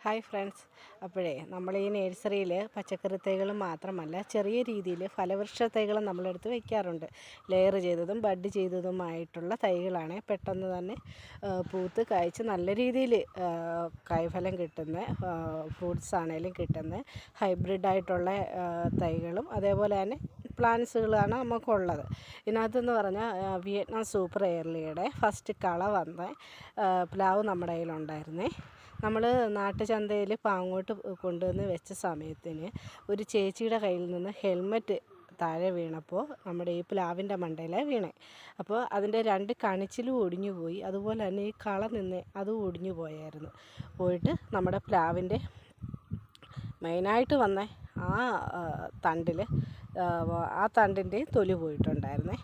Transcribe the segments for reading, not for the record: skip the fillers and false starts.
Hi friends. അപ്പോഴേ നമ്മൾ ഈ നഴ്സറിയിൽ പച്ചക്കറി തൈകൾ മാത്രമല്ല ചെറിയ രീതിയിൽ ഫലവൃക്ഷ തൈകളും നമ്മളെടുത്ത് വയ്ക്കാറുണ്ട്. ലെയർ ചെയ്തതും ബഡ് ചെയ്തതുമായിട്ടുള്ള തൈകളാണ് പെട്ടെന്ന് തന്നെ പൂത്ത് കായ്ച്ച് നല്ല രീതിയിൽ കായ്ഫലം കിട്ടുന്ന ഫ്രൂട്ട്സ് ആണെങ്കിലും കിട്ടുന്ന ഹൈബ്രിഡായിട്ടുള്ള തൈകളും അതേപോലെ തന്നെ പ്ലാന്റ്സുകളാണ് നമുക്കുള്ളത്. ഇതിനകത്തെന്ന് പറഞ്ഞാൽ വിയറ്റ്നാം സൂപ്പർ എയർലിയുടെ ഫസ്റ്റ് കള വന്ന പ്ലാവ് നമ്മുടെ കയ്യിലുണ്ടായിരുന്നേ. നമ്മൾ നാട്ടുചന്തയിൽ പാങ്ങോട്ട് കൊണ്ടുവന്ന് വെച്ച സമയത്തിന് ഒരു ചേച്ചിയുടെ കയ്യിൽ നിന്ന് ഹെൽമെറ്റ് താഴെ വീണപ്പോൾ നമ്മുടെ ഈ പ്ലാവിൻ്റെ മണ്ടയിലെ വീണേ. അപ്പോൾ അതിൻ്റെ 2 കണിച്ചിലും ഒടിഞ്ഞു പോയി. അതുപോലെ തന്നെ ഈ കള നിന്ന് അതും ഒടിഞ്ഞു പോയിട്ട് നമ്മുടെ പ്ലാവിൻ്റെ മെയിനായിട്ട് വന്ന ആ തണ്ടിൻ്റെ തൊലി പോയിട്ടുണ്ടായിരുന്നേ.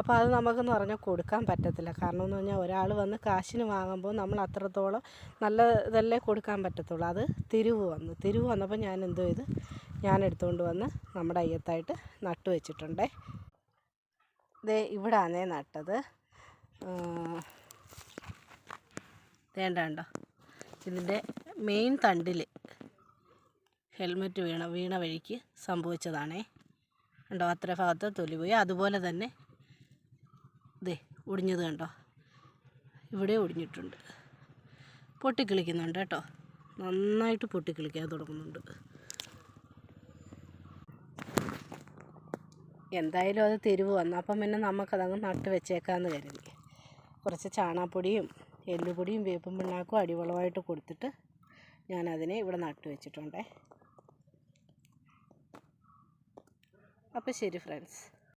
അപ്പോൾ അത് നമുക്കെന്ന് പറഞ്ഞാൽ കൊടുക്കാൻ പറ്റത്തില്ല. കാരണം എന്ന് പറഞ്ഞാൽ ഒരാൾ വന്ന് കാശിന് വാങ്ങുമ്പോൾ നമ്മൾ അത്രത്തോളം നല്ല ഇതല്ലേ കൊടുക്കാൻ പറ്റത്തുള്ളൂ. അത് തിരിവ് വന്നപ്പോൾ ഞാൻ എന്തോ ചെയ്ത് ഞാൻ എടുത്തുകൊണ്ട് വന്ന് നമ്മുടെ അയ്യത്തായിട്ട് നട്ടു വെച്ചിട്ടുണ്ടേ. ദേ ഇവിടാണേ നട്ടത്. വേണ്ടോ ഇതിൻ്റെ മെയിൻ തണ്ടിൽ ഹെൽമെറ്റ് വീണ വഴിക്ക് സംഭവിച്ചതാണേ. കണ്ടോ, അത്ര ഭാഗത്ത് തൊലി പോയി. അതുപോലെ തന്നെ ദേ ഒടിഞ്ഞത് കണ്ടോ, ഇവിടെ ഒടിഞ്ഞിട്ടുണ്ട്. പൊട്ടിക്കിളിക്കുന്നുണ്ട് കേട്ടോ, നന്നായിട്ട് പൊട്ടിക്കിളിക്കാൻ തുടങ്ങുന്നുണ്ട്. എന്തായാലും അത് തിരിവ് വന്നു. അപ്പം പിന്നെ നമുക്കതങ്ങ് നട്ട് വെച്ചേക്കാമെന്ന് കരുതി കുറച്ച് ചാണകപ്പൊടിയും എല്ലുപൊടിയും വേപ്പും പിണ്ണാക്കും അടിവളമായിട്ട് കൊടുത്തിട്ട് ഞാനതിനെ ഇവിടെ നട്ട് വെച്ചിട്ടുണ്ടേ. അപ്പോൾ ശരി ഫ്രണ്ട്സ്.